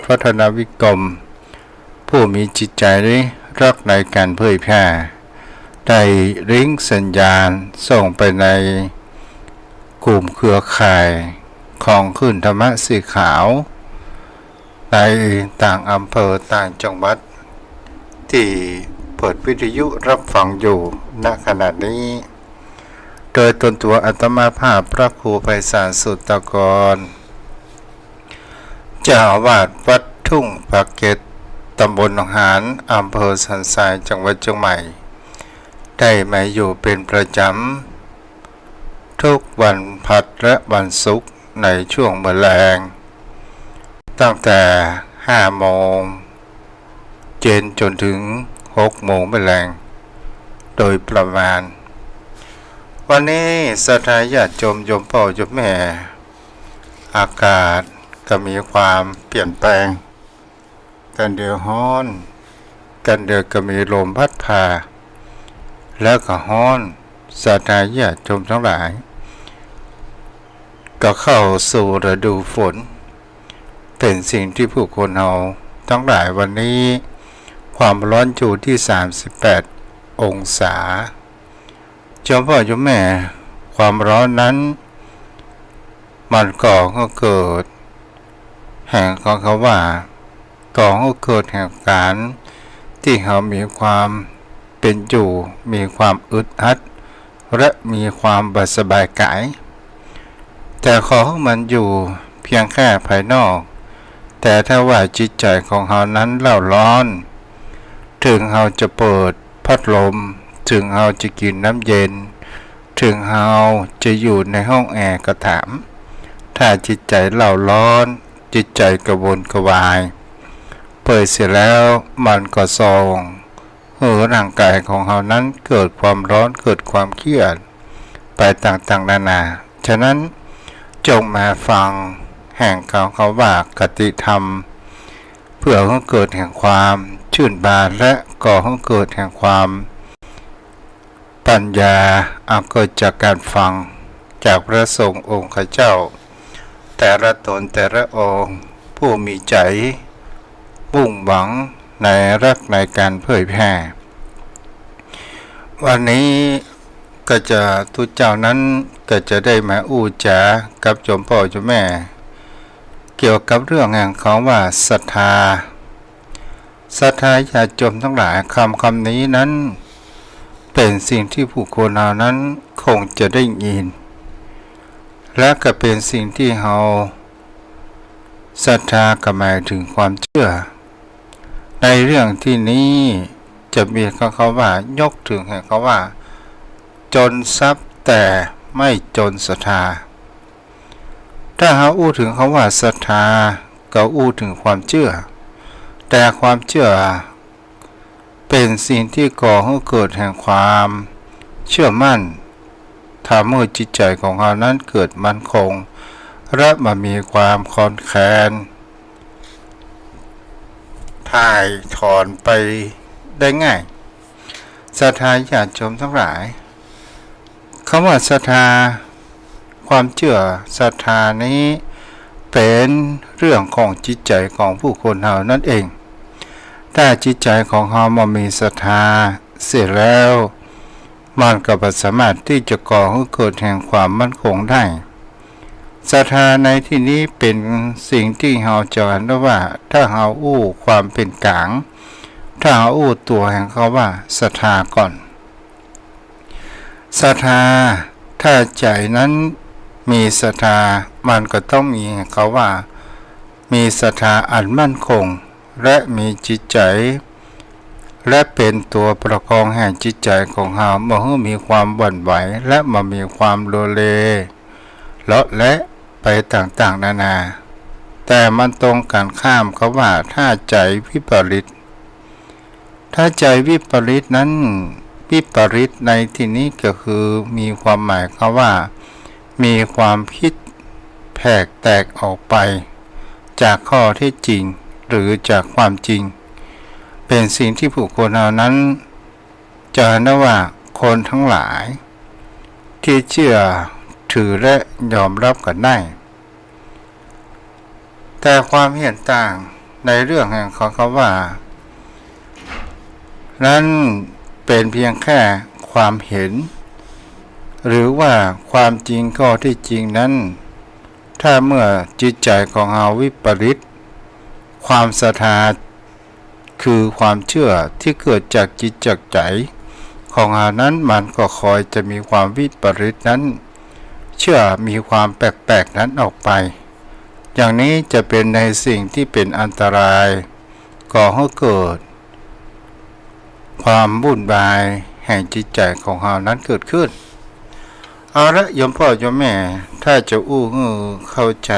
พัฒนาวิกรมผู้มีจิตใจรักในการเผยแพร่ได้ริ้งสัญญาณส่งไปในกลุ่มเครือข่ายของขึ้นธรรมะสีขาวในต่างอำเภอต่างจังหวัดที่เปิดวิทยุรับฟังอยู่ณขณะนี้โดยตนตัวอาตมาภาพพระครูไพศาลสุตตกรเจ้าอาวาสวัดทุ่งปากเกร็ดตำบลหนองหานอำเภอสันทรายจังหวัดเชียงใหม่ได้มาอยู่เป็นประจำทุกวันพัดและวันศุกร์ในช่วงมื้อแลงตั้งแต่5 โมงเย็นจนถึง6 โมงมื้อแลงโดยประมาณวันนี้ศรัทธาญาติโยมโยมพ่อโยมแม่อากาศก็มีความเปลี่ยนแปลงกันเดือฮ้อนกันเดือก็มีลมพัดพาแล้วก็ฮ้อนศรัทธาญาติโยมทั้งหลายก็เข้าสู่ฤดูฝนเป็นสิ่งที่ผู้คนเราทั้งหลายวันนี้ความร้อนอยู่ที่38 องศาโยมพ่อโยมแม่ความร้อนนั้นมันก่อให้เกิดแห่งของเขาว่าก่อให้เกิดแห่งการที่เขามีความเป็นอยู่มีความอึดอัดและมีความบ่สบายกายแต่ขอให้มันอยู่เพียงแค่ภายนอกแต่ถ้าว่าจิตใจของเขานั้นเล่าร้อนถึงเขาจะเปิดพัดลมถึงเราจะกินน้ำเย็นถึงเราจะอยู่ในห้องแอร์ก็ถามถ้าจิตใจเล่าร้อนจิตใจกระวนกระวายเปิดเสร็จแล้วมันก็ส่งร่างกายของเรานั้นเกิดความร้อนเกิดความเครียดไปต่างๆนานาฉะนั้นจงมาฟังแห่งเขาว่ากติธรรมเพื่อให้เกิดแห่งความชื่นบานและก่อให้เกิดแห่งความปัญญาเกิดจากการฟังจากพระสงฆ์องค์ข้าเจ้าแต่ละตนแต่ละองค์ผู้มีใจมุ่งหวังในรักในการเผยแพร่วันนี้ก็จะทุกเจ้านั้นก็จะได้มาอู้จากับโยมพ่อโยมแม่เกี่ยวกับเรื่องแห่งของว่าศรัทธาญาติโยมทั้งหลายคำนี้นั้นเป็นสิ่งที่ผู้คนเหล่านั้นคงจะได้ยินและก็เป็นสิ่งที่เราศรัทธาก็หมายถึงความเชื่อในเรื่องที่นี้จะมีเขาว่ายกถึงให้เขาว่าจนทรัพย์แต่ไม่จนศรัทธาถ้าเขาอู้ถึงเขาว่าศรัทธาก็อู้ถึงความเชื่อแต่ความเชื่อเป็นสิ่งที่ก่อให้เกิดแห่งความเชื่อมั่นทำให้จิตใจของเรานั้นเกิดมั่นคงและมามีความคลอนแคลนถ่ายถอนไปได้ง่ายศรัทธาญาติโยมทั้งหลายคำว่าศรัทธาความเชื่อศรัทธานี้เป็นเรื่องของจิตใจของผู้คนเรานั่นเองถ้าจิตใจของเรามันมีศรัทธาเสร็จแล้วมันก็สามารถที่จะก่อให้เกิดแห่งความมั่นคงได้ศรัทธาในที่นี้เป็นสิ่งที่เราจะเห็นว่าถ้าเราอู้ความเป็นกลางถ้าเราอู้ตัวแห่งเขาว่าศรัทธาก่อนศรัทธาถ้าใจนั้นมีศรัทธามันก็ต้องมีเขาว่ามีศรัทธาอันมั่นคงและมีจิตใจและเป็นตัวประคองแห่งจิตใจของเราเมื่อมีความหวั่นไหวและมามีความโลเลเลาะและไปต่างๆนานาแต่มันตรงกันข้ามเขาว่าถ้าใจวิปริตถ้าใจวิปริตนั้นวิปริตในที่นี้ก็คือมีความหมายเขาว่ามีความคิดแผกแตกออกไปจากข้อเท็จจริงหรือจากความจริงเป็นสิ่งที่ผู้คนเหล่านั้นจะเห็นว่าคนทั้งหลายที่เชื่อถือและยอมรับกันได้แต่ความเห็นต่าง ในเรื่องแห่งเขาว่า นั้นเป็นเพียงแค่ความเห็น หรือว่าความจริงก็ที่จริงนั้นถ้าเมื่อจิตใจของเราวิปริตความศรัทธาคือความเชื่อที่เกิดจากจิตจากใจของเรานั้นมันก็คอยจะมีความวิปริตนั้นเชื่อมีความแปลกๆนั้นออกไปอย่างนี้จะเป็นในสิ่งที่เป็นอันตรายก่อให้เกิดความวุ่นวายแห่งจิตใจของเรานั้นเกิดขึ้นเอาละโยมพ่อโยมแม่ถ้าจะเข้าใจ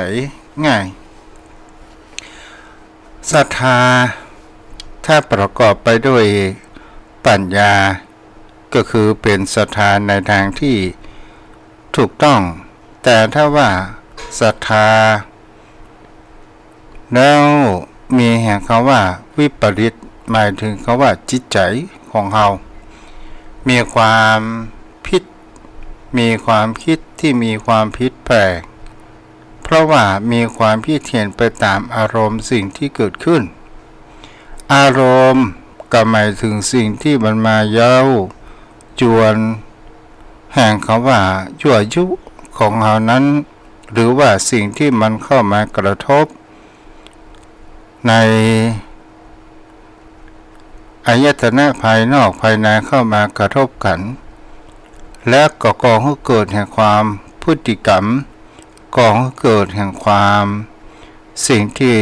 ง่ายศรัทธาถ้าประกอบไปด้วยปัญญาก็คือเป็นศรัทธาในทางที่ถูกต้องแต่ถ้าว่าศรัทธาแล้วมีแห่งคำว่าวิปริตหมายถึงคำว่าจิตใจของเรามีความผิดมีความคิดที่มีความผิดแปลกเพราะว่ามีความคิดเห็นไปตามอารมณ์สิ่งที่เกิดขึ้นอารมณ์ก็หมายถึงสิ่งที่มันมาเย้าจวนแห่งคำว่ายั่วยุของเรานั้นหรือว่าสิ่งที่มันเข้ามากระทบในอายตนะภายนอกภายในเข้ามากระทบกันและก็ก่อให้เกิดแห่งความพฤติกรรมก่อให้เกิดแห่งความสิ่งที่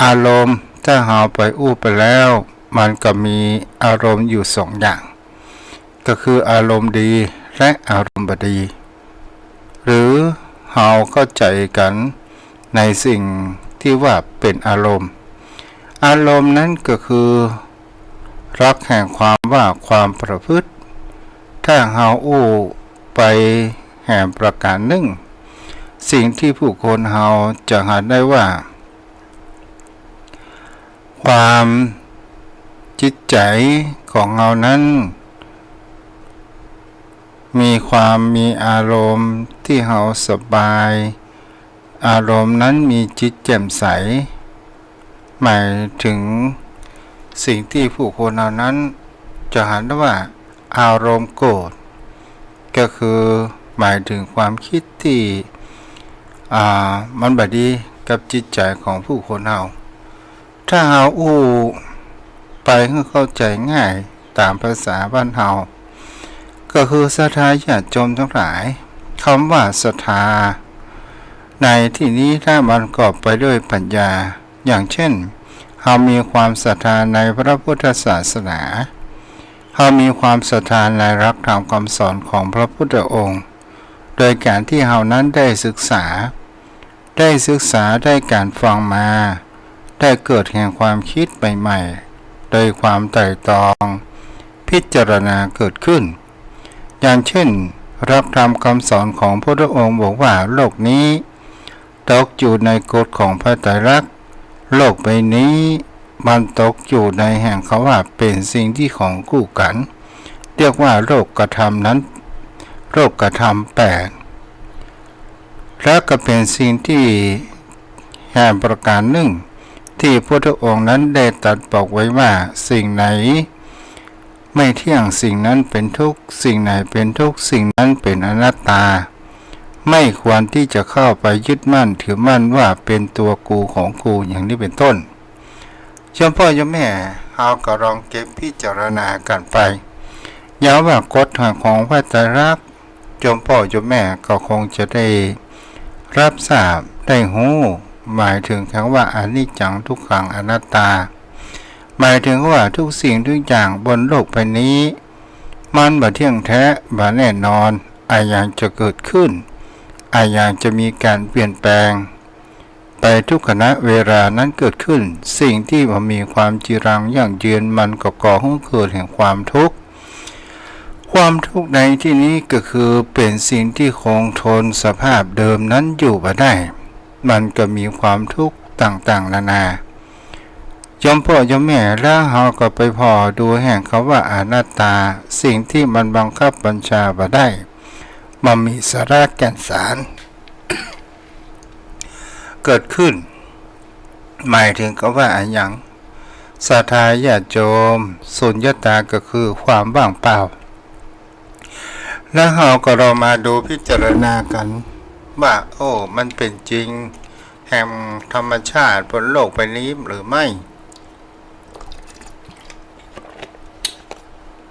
อารมณ์ถ้าเราไปไปแล้วมันก็มีอารมณ์อยู่สองอย่างก็คืออารมณ์ดีและอารมณ์บดีหรือเราเข้าใจกันในสิ่งที่ว่าเป็นอารมณ์นั้นก็คือรักแห่งความว่าความประพฤติถ้าเราไปแห่งประการหนึ่งสิ่งที่ผู้คนเราจะหาได้ว่าความจิตใจของเรานั้นมีอารมณ์ที่เราสบายอารมณ์นั้นมีจิตแจ่มใสหมายถึงสิ่งที่ผู้คนเหล่านั้นจะหาได้ว่าอารมณ์โกรธก็คือหมายถึงความคิดที่มันบดีกับจิตใจของผู้คนเราถ้าเราไปให้เข้าใจง่ายตามภาษาบ้านเราก็คือศรัทธาญาติโยมทั้งหลายคำว่าศรัทธาในที่นี้ถ้ามันประกอบไปด้วยปัญญาอย่างเช่นเรามีความศรัทธาในพระพุทธศาสนาเรามีความศรัทธาในหลักธรรมคำสอนของพระพุทธองค์โดยการที่เรานั้นได้ศึกษาได้การฟังมาได้เกิดแห่งความคิดใหม่ๆโดยความไตร่ตรองพิจารณาเกิดขึ้นอย่างเช่นหลักธรรมคำสอนของพระพุทธองค์บอกว่าโลกนี้ตกอยู่ในกฎของพระไตรลักษณ์โลกใบนี้มันตกอยู่ในแห่งเขาว่าเป็นสิ่งที่ของคู่กันเรียกว่าโลกธรรมนั้นโลกธรรม8และก็เป็นสิ่งที่แห่งประการหนึ่งที่พระพุทธองค์นั้นได้ตรัสบอกไว้ว่าสิ่งไหนไม่เที่ยงสิ่งนั้นเป็นทุกข์สิ่งไหนเป็นทุกข์สิ่งนั้นเป็นอนัตตาไม่ควรที่จะเข้าไปยึดมั่นถือมั่นว่าเป็นตัวกูของกูอย่างนี้เป็นต้นโยมพ่อโยมแม่เราก็ลองเก็บพิจารณากันไปอย่าว่ากฎของพระไตรลักษณ์โยมพ่อโยมแม่ก็คงจะได้รับทราบได้หูหมายถึงคำว่าอนิจจังทุกขังอนัตตาหมายถึงว่าทุกสิ่งทุกอย่างบนโลกใบนี้มันบ่เที่ยงแท้บ่แน่นอนอย่างจะเกิดขึ้นอย่างจะมีการเปลี่ยนแปลงไปทุกขณะเวลานั้นเกิดขึ้นสิ่งที่มันมีความจีรังยั่งยืนมันก็ก่อให้เกิดแห่งความทุกข์ในที่นี้ก็คือเป็นสิ่งที่คงทนสภาพเดิมนั้นอยู่บ่ได้มันก็มีความทุกข์ต่างๆนานาโยมพ่อโยมแม่แล้วเราก็ไปพอดูแห่งเขาว่าอนัตตาสิ่งที่มันบังคับบัญชาบ่ได้มันมีสาระแก่นสาร เกิดขึ้น หมายถึงก็ว่าอันยังศรัทธาญาติโยมสุญญตาก็คือความว่างเปล่าแล้วเราก็เรามาดูพิจารณากันว่าโอ้มันเป็นจริงแห่งธรรมชาติบนโลกใบนี้หรือไม่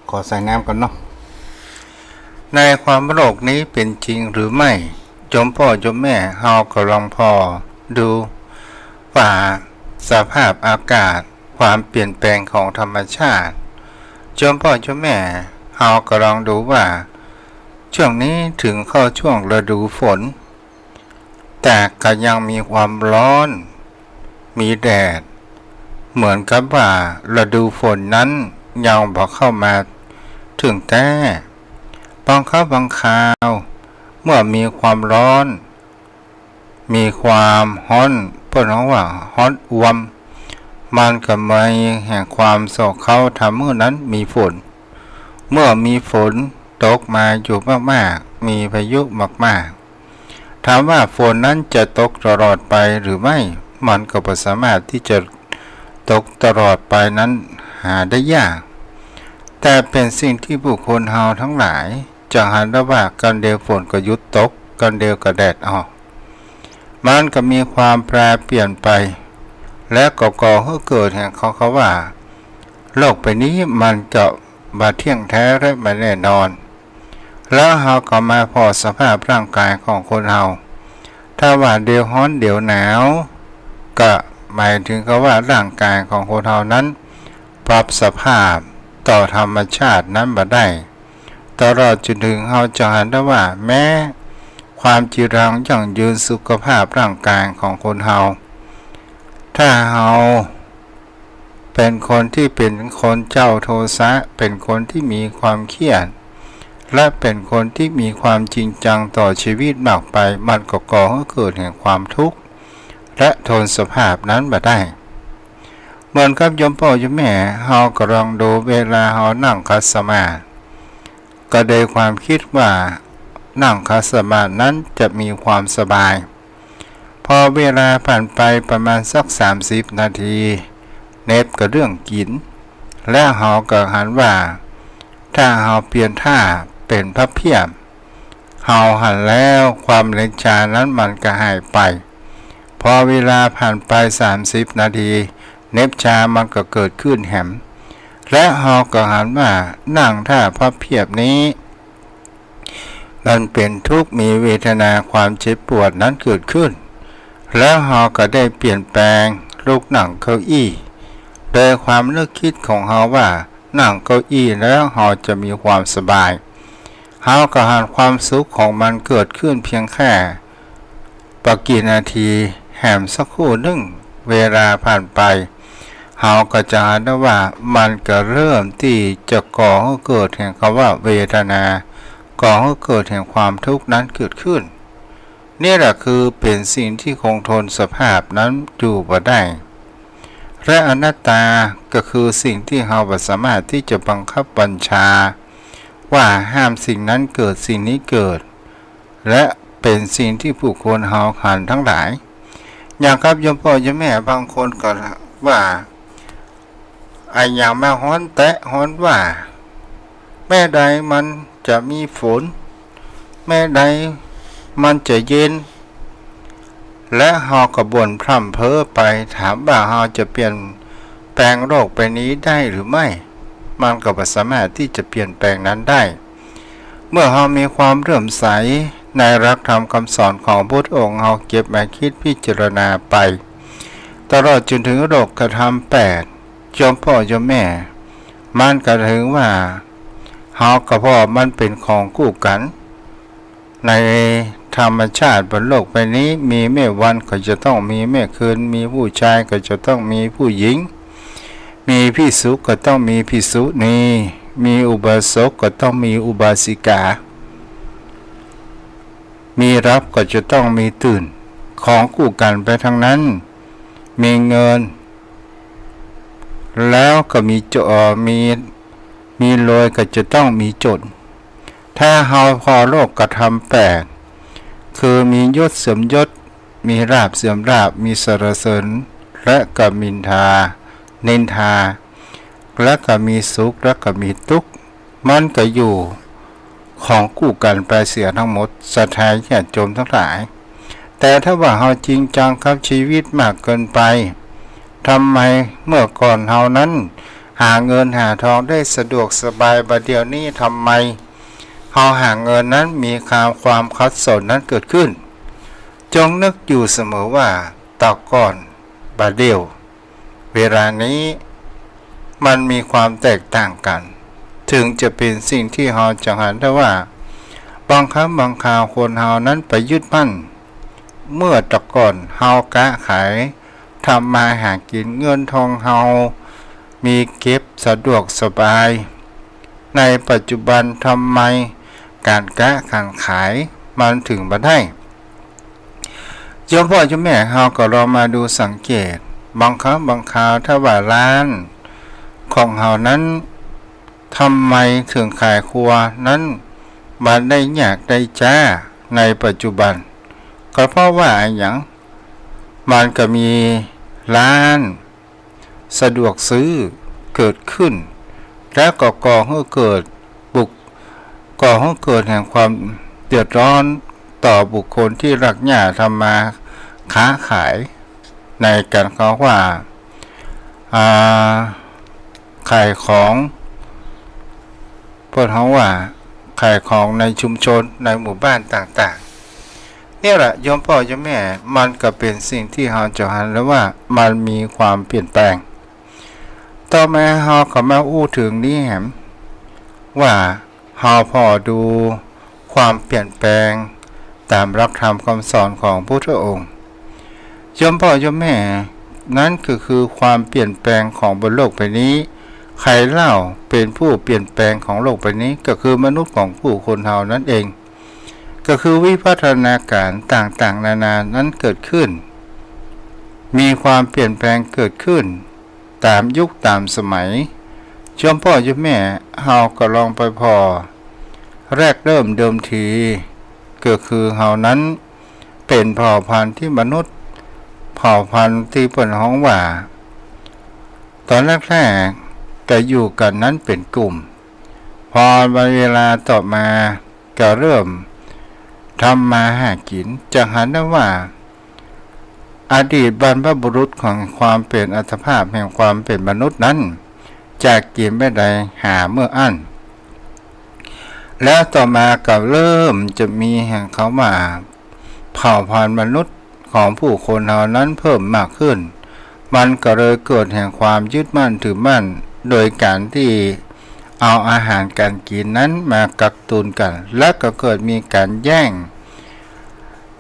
ขอใส่น้ำกันเนาะในความโลกนี้เป็นจริงหรือไม่โยมพ่อโยมแม่เฮาก็ลองพอดูว่าสภาพอากาศความเปลี่ยนแปลงของธรรมชาติโยมพ่อโยมแม่เฮาก็ลองดูว่าช่วงนี้ถึงเข้าช่วงฤดูฝนแต่ก็ยังมีความร้อนมีแดดเหมือนกับว่าฤดูฝนนั้นยังบ่เข้ามาถึงแต่บางครั้งบางคราวเมื่อมีความร้อนมีความร้อนเพิ่นว่าร้อนอวมมันก็มีแห่งความโศกเขาทำเมื่อนั้นมีฝนเมื่อมีฝนตกมาอยู่มากๆมีพายุมากๆถามว่าฝนนั้นจะตกตลอดไปหรือไม่มันก็บ่สามารถที่จะตกตลอดไปนั้นหาได้ยากแต่เป็นสิ่งที่บุคคลเฮาทั้งหลายจะหันได้ว่ากันเดียวฝนก็หยุดตกกันเดียวก็แดดออกมันก็มีความแปรเปลี่ยนไปและก็ก่อให้เกิดแห่งเขาว่าโลกใบนี้มันจะบ่เที่ยงแท้และไม่แน่นอนแล้วเฮาก็มาพอสภาพร่างกายของคนเฮาถ้าว่าเดี๋ยวร้อนเดี๋ยวหนาวก็หมายถึงก็ว่าร่างกายของคนเฮานั้นปรับสภาพต่อธรรมชาตินั้นบ่ได้ตลอดจนถึงเฮาจะเห็นได้ว่าแม้ความจีรังยั่งยืนสุขภาพร่างกายของคนเฮาถ้าเฮาเป็นคนที่เป็นคนเจ้าโทสะเป็นคนที่มีความเครียดและเป็นคนที่มีความจริงจังต่อชีวิตมากไปมันก็ก่อให้เกิดแห่งความทุกข์และทนสภาพนั้นบ่ได้เหมือนกับโยมพ่อโยมแม่เฮาก็ลองดูเวลาเฮานั่งคัดสมาธิก็ได้ความคิดว่านั่งคัดสมาธินั้นจะมีความสบายพอเวลาผ่านไปประมาณสัก30 นาทีเน็บก็เรื่องกินและเฮาก็หันว่าถ้าเฮาเปลี่ยนท่าเป็นพระเพียรเฮาหันแล้วความเล็งชานั้นมันก็หายไปพอเวลาผ่านไป30 นาทีเน็บชามันก็เกิดขึ้นแหมและเฮาก็หันว่านั่งท่าพระเพียรนี้มันเป็นทุกข์มีเวทนาความเจ็บปวดนั้นเกิดขึ้นแล้วเฮาก็ได้เปลี่ยนแปลงลุกนั่งเก้าอี้โดยความนึกคิดของเฮาว่านั่งเก้าอี้แล้วเฮาจะมีความสบายเฮาก็หันความสุขของมันเกิดขึ้นเพียงแค่ประกี่นาทีแหมสักครู่หนึ่งเวลาผ่านไปเฮาก็จะเห็นได้ว่ามันก็เริ่มที่จะก่อให้เกิดแห่งคำว่าเวทนาก่อให้เกิดแห่งความทุกข์นั้นเกิดขึ้นนี่แหละคือเป็นสิ่งที่คงทนสภาพนั้นอยู่บ่ได้และอนัตตาก็คือสิ่งที่เราบ่สามารถที่จะบังคับบัญชาว่าห้ามสิ่งนั้นเกิดสิ่งนี้เกิดและเป็นสิ่งที่ผู้คนเฮาขันทั้งหลายอย่างครับโยมพ่อโยมแม่บางคนก็ว่าไอ้อย่างแม่ฮ้อนแตะฮ้อนว่าแม่ใดมันจะมีฝนแม่ใดมันจะเย็นและเฮาก็บ่นพร่ำเพ้อไปถามว่าเฮาจะเปลี่ยนแปลงโลกไปนี้ได้หรือไม่มันก็บ่สามารถที่จะเปลี่ยนแปลงนั้นได้เมื่อเฮามีความเลื่อมใสในหลักธรรมคำสอนของพุทธองค์เฮาเก็บมาคิดพิจารณาไปตลอดจนถึงโลกธรรม8โยมพ่อโยมแม่มันก็ถึงว่าเฮากับพ่อมันเป็นของคู่กันในธรรมชาติบนโลกใบนี้มีแม่วันก็จะต้องมีแม่คืนมีผู้ชายก็จะต้องมีผู้หญิงมีภิกษุก็ต้องมีภิกษุณีมีอุบาสกก็ต้องมีอุบาสิกามีรับก็จะต้องมีตื่นของคู่กันไปทั้งนั้นมีเงินแล้วก็มีรวยก็จะต้องมีจนถ้าเฮาพอโลกกระทำ8คือมียศเสื่อมยศมีลาภเสื่อมลาภมีสรรเสริญ และก็มินทานินทาและก็มีสุขและก็มีทุกข์มันก็อยู่ของคู่กันไปเสียทั้งหมดศรัทธาญาติโยมทั้งหลายแต่ถ้าว่าเฮาจริงจังกับชีวิตมากเกินไปทำไมเมื่อก่อนเฮานั้นหาเงินหาทองได้สะดวกสบายบัดเดี๋ยวนี้ทำไมเฮาหาเงินนั้นมีความขัดสนนั้นเกิดขึ้นจงนึกอยู่เสมอว่าต่อก่อนบัดเดี๋ยวเวลานี้มันมีความแตกต่างกันถึงจะเป็นสิ่งที่เฮาจะหันได้ว่าบางครั้งบางคราวคนเฮานั้นไปยึดมั่นเมื่อแต่ก่อนเฮากะขายทำมาหากินเงินทองเฮามีเก็บสะดวกสบายในปัจจุบันทำไมการกะการขายมันถึงบ่ได้โยมพ่อโยมแม่เฮาก็ลองมาดูสังเกตบางครั้งบางคราวถ้าว่าร้านของเฮานั้นทำไมถึงขายครัวนั้นมาได้ยากได้จ้าในปัจจุบันก็เพราะว่าอย่างมันก็มีร้านสะดวกซื้อเกิดขึ้นแล้วก็ก่อให้เกิดแห่งความเดือดร้อนต่อบุคคลที่รักหญ้าทำมาค้าขายในการเขาว่าขายของเพื่อเขาว่าขายของในชุมชนในหมู่บ้านต่างๆนี่แหละโยมพ่อโยมแม่มันก็เป็นสิ่งที่เราจะเห็นแล้วว่ามันมีความเปลี่ยนแปลงต่อมาเราก็มาอู้ถึงนี้แหมว่าเราพอดูความเปลี่ยนแปลงตามหลักธรรมคำสอนของพระพุทธองค์โยมพ่อโยมแม่นั่นก็คือความเปลี่ยนแปลงของบนโลกใบนี้ใครเล่าเป็นผู้เปลี่ยนแปลงของโลกใบนี้ก็คือมนุษย์ของผู้คนเฮานั่นเองก็คือวิวัฒนาการต่างๆนานานั้นเกิดขึ้นมีความเปลี่ยนแปลงเกิดขึ้นตามยุคตามสมัยโยมพ่อโยมแม่เฮาก็ลองไปพอแรกเริ่มเดิมทีก็คือเฮานั้นเป็นเผ่าพันธุ์ที่มนุษย์เผ่าพันธุ์ที่เปิ้นฮ้องว่าตอนแรกๆก็อยู่กันนั้นเป็นกลุ่มพอเวลาต่อมาก็เริ่มทำมาหากินจะหันได้ว่าอดีตบรรพบุรุษของความเป็นอัตภาพแห่งความเป็นมนุษย์นั้นจากกินไม่ได้หาเมื่ออั้นแล้วต่อมาก็เริ่มจะมีแห่งเขามาเผ่าพันธุ์มนุษย์ของผู้คนเหล่านั้นเพิ่มมากขึ้นมันก็เลยเกิดแห่งความยึดมั่นถือมั่นโดยการที่เอาอาหารการกินนั้นมากักตุนกันและก็เกิดมีการแย่ง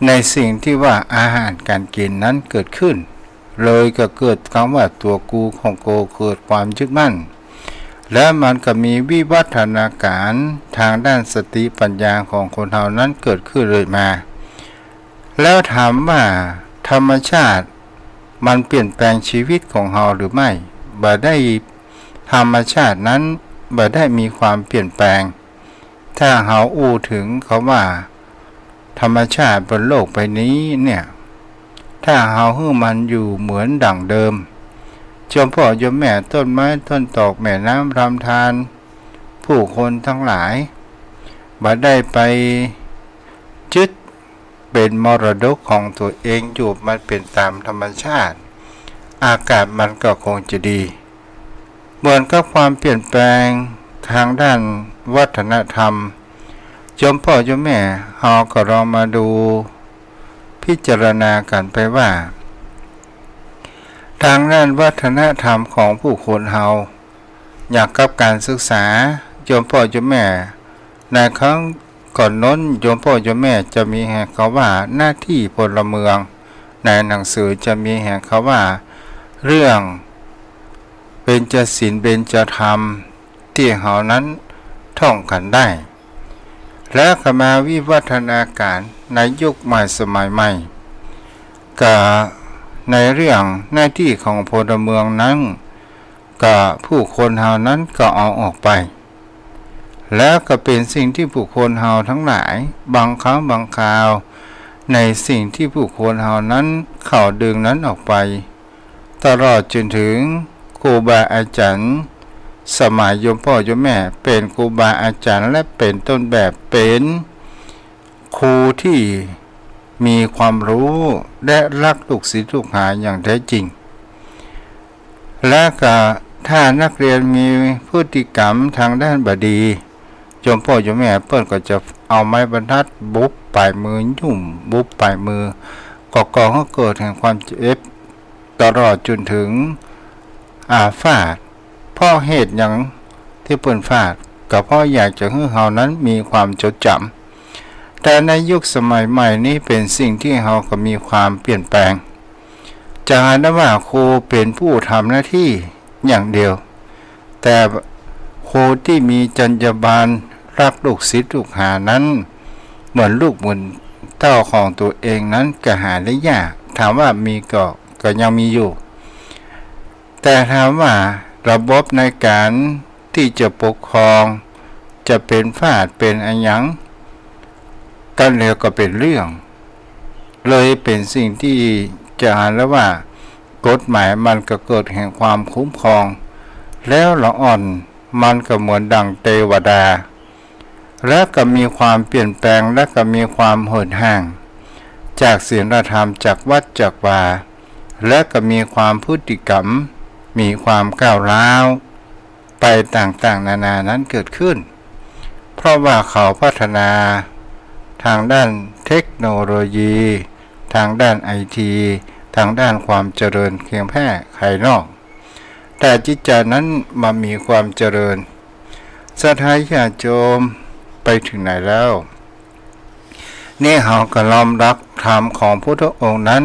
ในสิ่งที่ว่าอาหารการกินนั้นเกิดขึ้นเลยก็เกิดคำว่าตัวกูของโกเกิดความยึดมั่นและมันก็มีวิวัฒนาการทางด้านสติปัญญาของคนเรานั้นเกิดขึ้นเลยมาแล้วถามว่าธรรมชาติมันเปลี่ยนแปลงชีวิตของเราหรือไม่บ่ได้ธรรมชาตินั้นบ่ได้มีความเปลี่ยนแปลงถ้าเราอู้ถึงเขาว่าธรรมชาติบนโลกใบนี้เนี่ยถ้าเราให้มันอยู่เหมือนดั่งเดิมโยมพ่อโยมแม่ต้นไม้ต้นตอกแม่น้ำลำธารผู้คนทั้งหลายบ่ได้ไปยึดเป็นมรดกของตัวเองอยู่มันเป็นตามธรรมชาติอากาศมันก็คงจะดีเหมือนกับความเปลี่ยนแปลงทางด้านวัฒนธรรมโยมพ่อโยมแม่เฮาก็ลองมาดูพิจารณากันไปว่าทางด้านวัฒนธรรมของผู้คนเฮาอยากกับการศึกษาโยมพ่อโยมแม่ในครั้งก่อนน้นโยมพ่อโยมแม่จะมีแห่งเขาว่าหน้าที่พลเมืองในหนังสือจะมีแห่งเขาว่าเรื่องเบญจศีลเบญจธรรมที่เฮานั้นท่องกันได้และก็มาวิวัฒนาการในยุคใหม่สมัยใหม่ก็ในเรื่องหน้าที่ของพลเมืองนั้นก็ผู้คนเฮานั้นก็เอาออกไปแล้วก็เป็นสิ่งที่ผู้คนเฮาทั้งหลายบางครั้งบางคราวในสิ่งที่ผู้คนเฮานั้นเข้าดึงนั้นออกไป ตลอดจนถึงครูบาอาจารย์สมัยโยมพ่อโยมแม่เป็นครูบาอาจารย์และเป็นต้นแบบเป็นครูที่มีความรู้และรักลูกศิษย์ลูกหาอย่างแท้จริงและก็ถ้านักเรียนมีพฤติกรรมทางด้านบดีโยมพ่อโยมแม่เปิ้นก็จะเอาไม้บรรทัดบุบปลายมือยุ่มบุบปลายมือก่อให้เกิดแห่งความเจ็บตลอดจนถึงฟาดเพราะเหตุอย่างที่เปิ้นฟาดก็เพราะอยากจะให้เฮานั้นมีความจดจำแต่ในยุคสมัยใหม่นี้เป็นสิ่งที่เฮาก็มีความเปลี่ยนแปลงจะหาได้ว่าครูเป็นผู้ทำหน้าที่อย่างเดียวแต่ครูที่มีจรรยาบรรณรักลูกศิษย์ลูกหานั้นเหมือนลูกเหมือนเต้าของตัวเองนั้นก็หาได้ยากถามว่ามีก็ยังมีอยู่แต่ถามว่าระบบในการที่จะปกครองจะเป็นฟาดเป็นอันยังกันแล้วก็เป็นเรื่องเลยเป็นสิ่งที่จะอ่านแล้วว่ากฎหมายมันก็เกิดแห่งความคุ้มครองแล้วละอ่อนมันก็เหมือนดังเทวดาและก็มีความเปลี่ยนแปลงและก็มีความเหินห่างจากศีลธรรมจากวัดจากวาและก็มีความพฤติกรรมมีความก้าวร้าวไปต่างๆนานานั้นเกิดขึ้นเพราะว่าเขาพัฒนาทางด้านเทคโนโลยีทางด้านไอทีทางด้านความเจริญเพียงแค่ภายนอกแต่จิตใจนั้นมามีความเจริญศรัทธาญาติโยมไปถึงไหนแล้วนี่เฮาก็ล้อมรักธรรมของพุทธองค์นั้น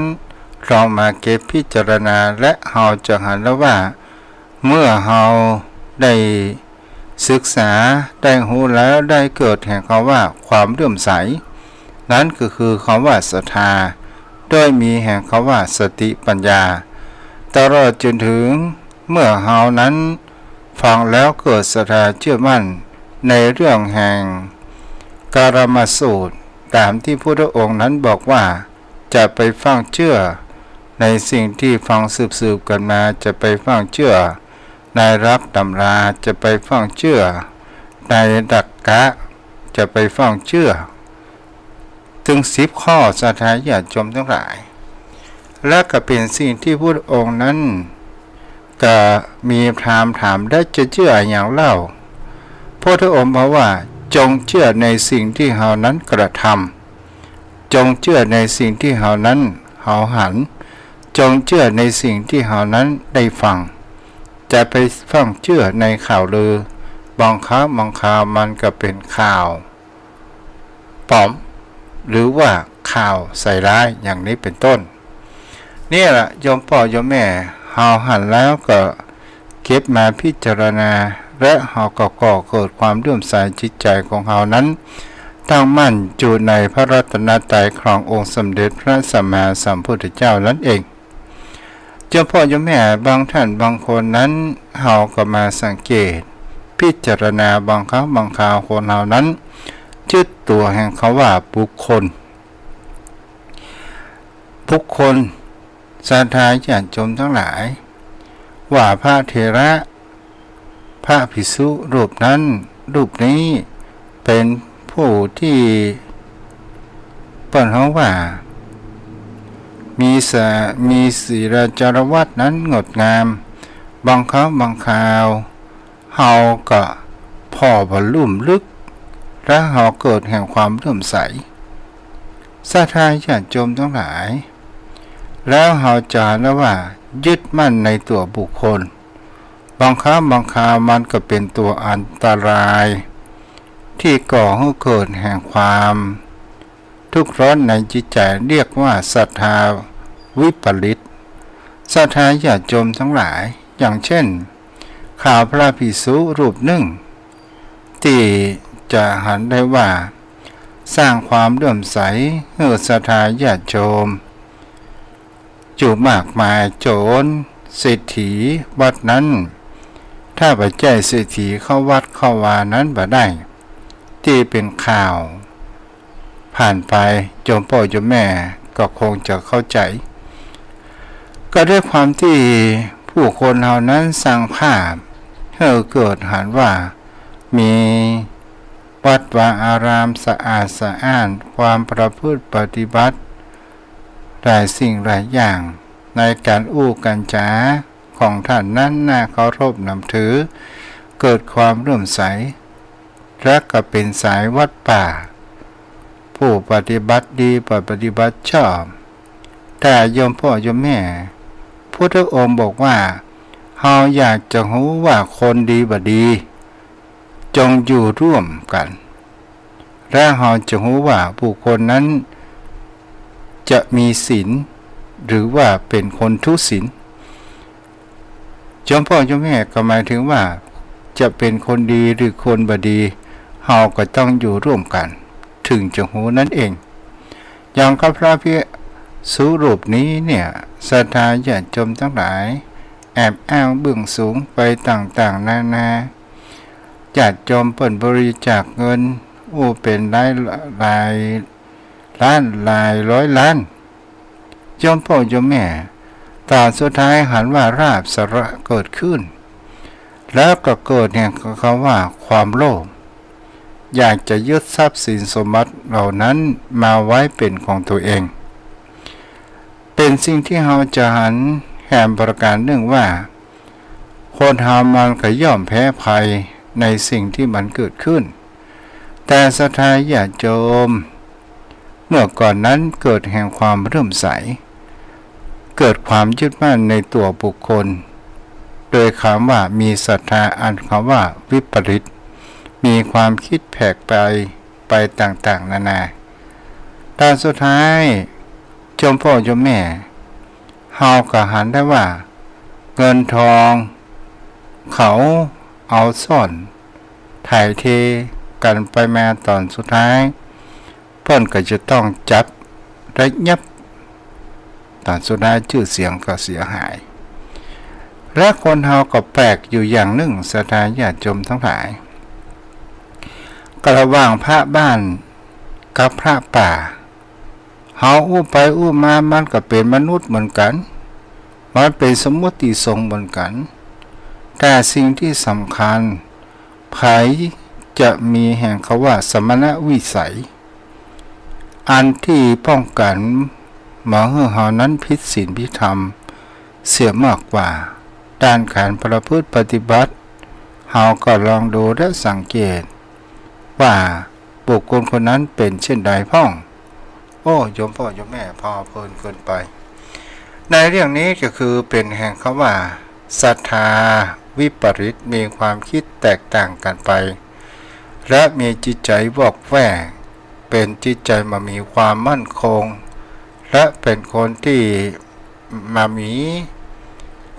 ลองมาเก็บพิจารณาและเฮาจะเห็นแล้วว่าเมื่อเฮาได้ศึกษาได้รู้แล้วได้เกิดแห่งคำว่าความเลื่อมใสนั้นก็คือคำว่าศรัทธาโดยมีแห่งคำว่าสติปัญญาตลอดจนถึงเมื่อเฮานั้นฟังแล้วเกิดศรัทธาเชื่อมั่นในเรื่องแห่งการมสูตรตามที่พุทธองค์นั้นบอกว่าจะไปฟังเชื่อในสิ่งที่ฟังสืบกันมาจะไปฟังเชื่อในรับตำราจะไปฟังเชื่อในดักกะจะไปฟังเชื่อถึง10 ข้อศรัทธาญาติโยมทั้งหลายและก็เป็นสิ่งที่พุทธองค์นั้นก็มีพราหมณ์ถามได้จะเชื่ออย่างเล่าพระองค์บอกว่าจงเชื่อในสิ่งที่เฮานั้นกระทำจงเชื่อในสิ่งที่เฮานั้นเฮาหันจงเชื่อในสิ่งที่เฮานั้นได้ฟังจะไปฟังเชื่อในข่าวลือบางครั้งบางคราวมันก็เป็นข่าวปลอมหรือว่าข่าวใส่ร้ายอย่างนี้เป็นต้นนี่แหละโยมพ่อโยมแม่เฮาหันแล้วก็เก็บมาพิจารณาและเฮาก็ก่อเกิดความเลื่อมใสจิตใจของเฮานั้นตั้งมั่นอยู่ในพระรัตนตรัยขององค์สมเด็จพระสัมมาสัมพุทธเจ้านั่นเองโยมพ่อโยมแม่บางท่านบางคนนั้นเฮาก็มาสังเกตพิจารณาบางครั้งบางคราวคนเฮานั้นยึดตัวแห่งเขาว่าบุคคลศรัทธาญาติโยมทั้งหลายว่าพระเถระพระภิกษุรูปนั้นรูปนี้เป็นผู้ที่เปิ้นเฮาว่ามีศีลจารวัตนั้นงดงามบางครั้งบางคราวเฮาก็พ่อบรรลุลึกและเฮาเกิดแห่งความเลื่อมใสศรัทธาญาติโยมทั้งหลายแล้วเฮาจะแล้วว่ายึดมั่นในตัวบุคคลบางครั้งบางคราวมันก็เป็นตัวอันตรายที่ก่อให้เกิดแห่งความทุกข์ร้อนในจิตใจเรียกว่าศรัทธาวิปริตศรัทธาญาติโยมทั้งหลายอย่างเช่นข่าวพระภิกษุรูปหนึ่งที่จะหันได้ว่าสร้างความเลื่อมใสให้ศรัทธาญาติโยมอยู่มากมายโจรเศรษฐีวัดนั้นถ้าปัจจัยเศรษฐีเข้าวัดเข้าวานั้นบ่ได้ที่เป็นข่าวผ่านไปโยมพ่อโยมแม่ก็คงจะเข้าใจ ก็ด้วยความที่ผู้คนเหล่านั้นสร้างภาพให้เกิดหันว่ามีวัดวาอารามสะอาดสะอ้านความประพฤติปฏิบัติหลายสิ่งหลายอย่างในการอู้กันจาของท่านนั้นน่าเคารพนับถือเกิดความเลื่อมใสและก็เป็นสายวัดป่าผู้ปฏิบัติดีปฏิบัติชอบแต่โยมพ่อโยมแม่พุทธองค์บอกว่าเฮาอยากจะรู้ว่าคนดีบ่ดีจงอยู่ร่วมกันและเฮาจะรู้ว่าผู้คนนั้นจะมีศีลหรือว่าเป็นคนทุศีลโยมพ่อโยมแม่ก็หมายถึงว่าจะเป็นคนดีหรือคนบ่ดีเฮาก็ต้องอยู่ร่วมกันถึงจะรู้นั่นเองอย่างกับพระพิสุรูปนี้เนี่ยศรัทธาญาติโยมทั้งหลายแอบอ้างเบื้องสูงไปต่างๆนานาญาติโยมเปิ่นบริจาคเงินเป็นหลายล้านหลายร้อยล้านโยมพ่อโยมแม่ตอนสุดท้ายหันว่าราบสระเกิดขึ้นแล้วก็เกิดเนี่ยคำว่าความโลภอยากจะยึดทรัพย์สินสมบัติเหล่านั้นมาไว้เป็นของตัวเองเป็นสิ่งที่เราจะหันแห่งประการหนึ่งว่าคนเฮามันก็ย่อมแพ้ภัยในสิ่งที่มันเกิดขึ้นแต่ศรัทธาญาติโยมเมื่อก่อนนั้นเกิดแห่งความเริ่มใสเกิดความยึดมั่นในตัวบุคคลโดยคำว่ามีศรัทธาอันคำว่าวิปริตมีความคิดแผกไปต่างๆนานาตอนสุดท้ายโยมพ่อโยมแม่เฮาก็หันได้ว่าเงินทองเขาเอาซ่อนถ่ายเทกันไปมาตอนสุดท้ายเพิ่นก็จะต้องจับระยับตอนสุดท้ายชื่อเสียงก็เสียหายและคนเฮาก็แปลกอยู่อย่างหนึ่งศรัทธาญาติโยมทั้งหลายก็ระหว่างพระบ้านกับพระป่าเฮาไปมามันก็เป็นมนุษย์เหมือนกันมันเป็นสมมติทรงเหมือนกันแต่สิ่งที่สำคัญไผจะมีแห่งเขาว่าสมณวิสัยอันที่ป้องกันมาให้เฮานั้นผิดศีลผิดธรรมเสียมากกว่าด้านการประพฤติปฏิบัติเฮาก็ลองดูและสังเกตว่าบุคคลคนนั้นเป็นเช่นใดพ้องโยมพ่อโยมแม่พอเพลินเกินไปในเรื่องนี้ก็คือเป็นแห่งคำว่าศรัทธาวิปริตมีความคิดแตกต่างกันไปและมีจิตใจวอกแวกเป็นจิตใจมามีความมั่นคงและเป็นคนที่มามี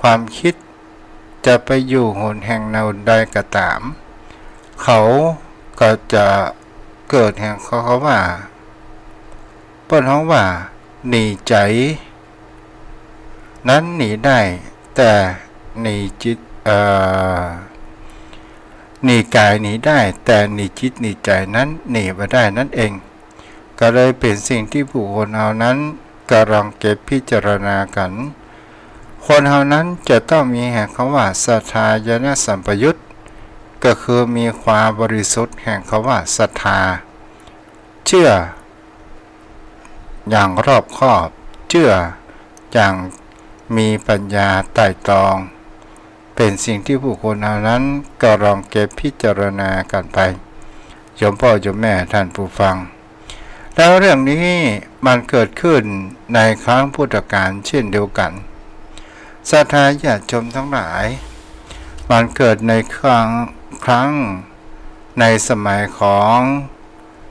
ความคิดจะไปอยู่หนแห่งแนวใดก็ตามเขาก็จะเกิดแห่งเขาว่าเปิ้นฮ้องว่าหนีใจนั้นหนีได้แต่หนีจิตหนีกายหนีได้แต่หนีจิตหนีใจนั้นหนีไม่ได้นั่นเองก็เลยเป็นสิ่งที่ผู้คนเหล่านั้นกำลังเก็บพิจารณากันคนเหล่านั้นจะต้องมีแห่งคำว่าศรัทธายนสัมปยุตก็คือมีความบริสุทธิ์แห่งคำว่าศรัทธาเชื่ออย่างรอบคอบเชื่ออย่างมีปัญญาไต่ตรองเป็นสิ่งที่ผู้คนเหล่านั้นก็ลองเก็บพิจารณากันไปโยมพ่อโยมแม่ท่านผู้ฟังแล้วเรื่องนี้มันเกิดขึ้นในครั้งพุทธกาลเช่นเดียวกันศรัทธาญาติโยมทั้งหลายมันเกิดในครั้งในสมัยของ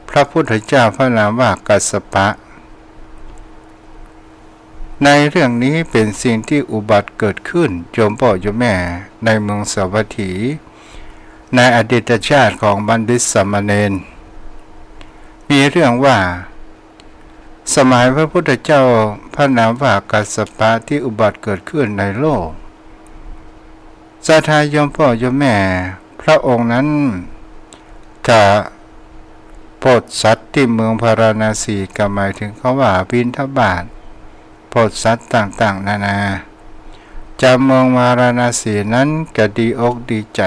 พระพุทธเจ้าพระนามว่ากัสสปะในเรื่องนี้เป็นสิ่งที่อุบัติเกิดขึ้นโยมพ่อโยมแม่ในเมืองสาวัตถีในอดีตชาติของบัณฑิตสามเณรมีเรื่องว่าสมัยพระพุทธเจ้าพระนามว่ากัสสปะที่อุบัติเกิดขึ้นในโลกศรัทธาโยมพ่อโยมแม่พระองค์นั้นจะโปรดสัตว์ที่เมืองพาราณสีก็หมายถึงเขาว่าบิณฑบาตโปรดสัตว์ต่างๆนานา จำเมืองวาราณสีนั้นก็ดีอกดีใจ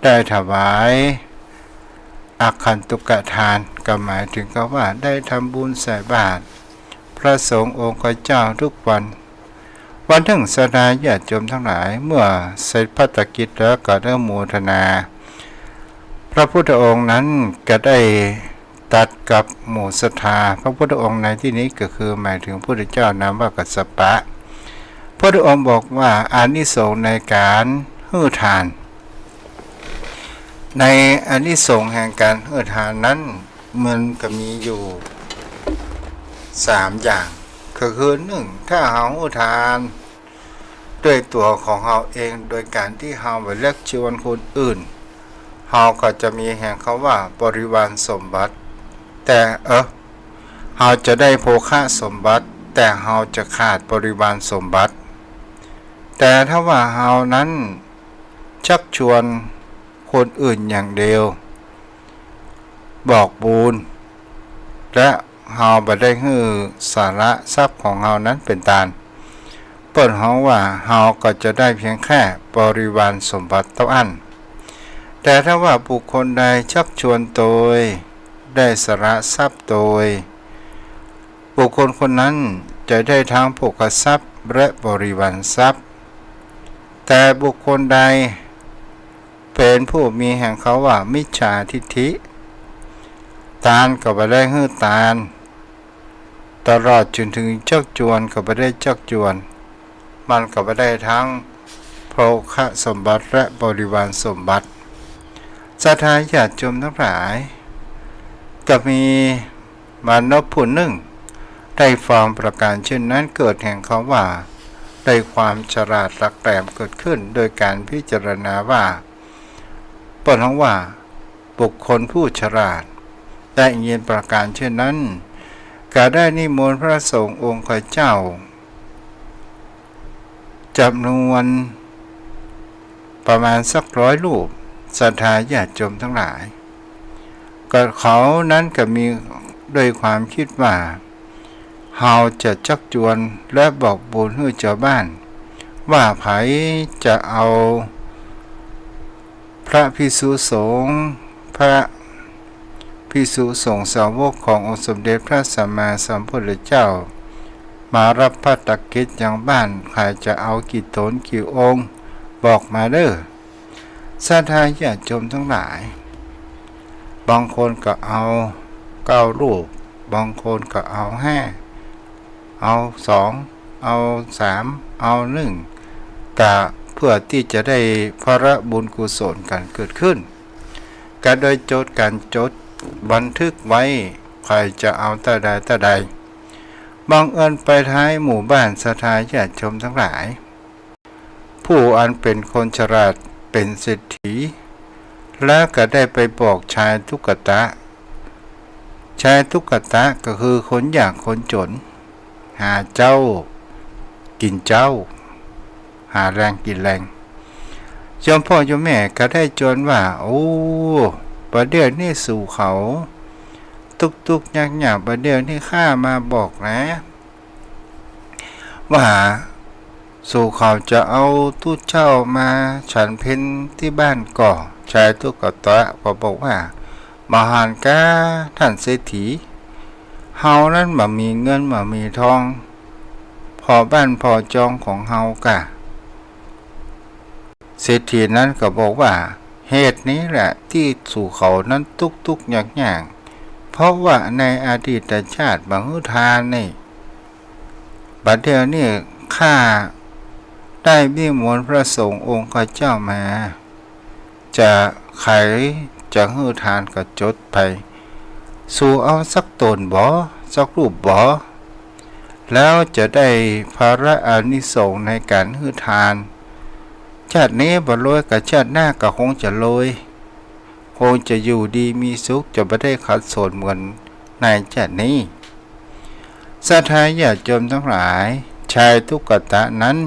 ได้ถวายอาคันตุกทานก็หมายถึงก็ว่าได้ทำบุญใส่บาตรพระสงฆ์องค์เจ้าทุกวันถึงสดาญาติโยมทั้งหลายเมื่อเสร็จภารกิจแล้วก็ได้โมทนาพระพุทธองค์นั้นก็ได้ตัดกับหมู่ศรัทธาพระพุทธองค์ในที่นี้ก็คือหมายถึงพระพุทธเจ้านามว่ากัสสปะพระพุทธองค์บอกว่าอานิสงส์ในการให้ทานในอานิสงส์แห่งการให้ทานนั้นมันก็มีอยู่3อย่างก็คือ1ถ้าเราให้ทานด้วยตัวของเราเองโดยการที่เราไปเลือกชวนคนอื่นเราก็จะมีแห่งเขาว่าบริวารสมบัติแต่เราจะได้โภคะสมบัติแต่เราจะขาดบริวารสมบัติแต่ถ้าว่าเรานั้นชักชวนคนอื่นอย่างเดียวบอกบุญและเราบ่ได้ให้สาระทรัพย์ของเรานั้นเป็นทานเปิดเขาว่าเราก็จะได้เพียงแค่บริวารสมบัติเท่านั้นแต่ถ้าว่าบุคคลใดชักชวนโดยได้สาระทรัพย์โดยบุคคลคนนั้นจะได้ทั้งโภคทรัพย์และบริวารทรัพย์แต่บุคคลใดเป็นผู้มีแห่งเขาว่ามิจฉาทิฏฐิทานก็บ่ได้ให้ทานตลอดจนถึงชักชวนก็บ่ได้ชักชวนมันก็บ่ได้ทั้งโภคะสมบัติและบริวารสมบัติศรัทธาญาติโยมทั้งหลายก็มีมนุษย์ผู้หนึ่งได้ฟังประการเช่นนั้นเกิดแห่งเขาว่าได้ความฉลาดหลักแหลมเกิดขึ้นโดยการพิจารณาว่าเปิดห้องว่าบุคคลผู้ฉลาดได้ยินประการเช่นนั้นก็ได้นิมนต์พระสงฆ์องค์เจ้าจำนวนประมาณสัก100 รูปศรัทธาญาติโยมทั้งหลายก็เขานั้นก็มีด้วยความคิดว่าเราจะชักชวนและบอกบุญให้ชาวบ้านว่าไผจะเอาพระภิกษุสงฆ์พระภิกษุสงฆ์สาวกขององค์สมเด็จพระสัมมาสัมพุทธเจ้ามารับภารกิจอย่างบ้านใครจะเอากี่ตนกี่องค์บอกมาเด้อศรัทธาญาติโยมทั้งหลายบางคนก็เอา9 รูปบางคนก็เอา5เอา2เอา3เอา1ก็เพื่อที่จะได้พระบุญกุศลกันเกิดขึ้นก็โดยจดการจดบันทึกไว้ใครจะเอาแต่ใดบังเอิญไปท้ายหมู่บ้านศรัทธาญาติโยมทั้งหลายผู้อันเป็นคนฉลาดเป็นเศรษฐีแล้วก็ได้ไปบอกชายทุกตะก็คือคนยากคนจนหาเจ้ากินเจ้าหาแรงกินแรงโยมพ่อโยมแม่ก็ได้จนว่าโอ้ประเดี๋ยวนี้สู่เขาตุกๆยากๆประเดี๋ยวนี้ข้ามาบอกนะว่าสู่เขาจะเอาตู้เช่ามาฉันเพ็ญที่บ้านก่อชายทุกตะก็บอกว่ามหานกาท่านเศรษฐีเฮานั้นบ่มีเงินบ่มีทองพอบ้านพอจองของเฮากะเศรษฐีนั้นก็บอกว่าเหตุนี้แหละที่สู่เขานั้นตุกๆยากๆเพราะว่าในอดีตชาติบางทานนี่บัดเดี๋ยวนี้ข้าได้นิมนต์พระสงฆ์องค์เจ้ามาจะใครจะให้ทานก็จดไปสู่เอาสักตนบ่สักรูปบ่แล้วจะได้ภาระอานิสงส์ในการให้ทานชาตินี้บ่รวยกับชาติหน้าก็คงจะรวยคงจะอยู่ดีมีสุขจะไม่ได้ขัดสนเหมือนในชาตินี้ศรัทธาญาติโยมทั้งหลายชายทุกตะนั้น